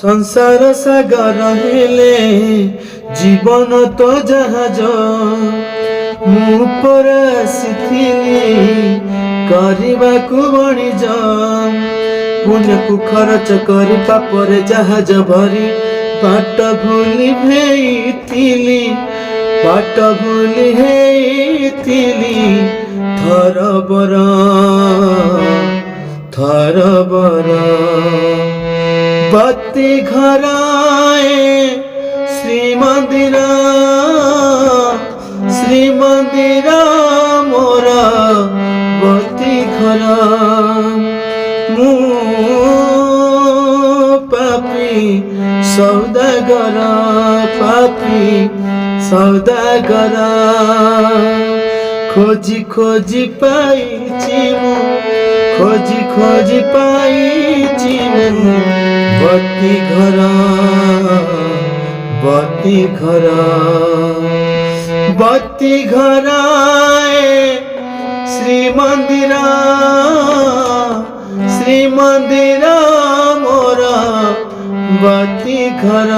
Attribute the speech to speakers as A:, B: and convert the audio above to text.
A: संसार सागर हेले जीवन तो जहाज मु पर आसिथिली करबाकू बणिज पुण्य को खर्च कर पापर जहाज भरी बाट भूली भेइथिली बाट भूली हेइथिली थरबर बत्ती घराए श्रीमंदिर मोरा बत्ती घर मु पापी सौदागर खोजी खोजी पाइछि मु खोजी पाइछि मु बत्ती घराए श्रीमंदिर मोरा बत्ती घर।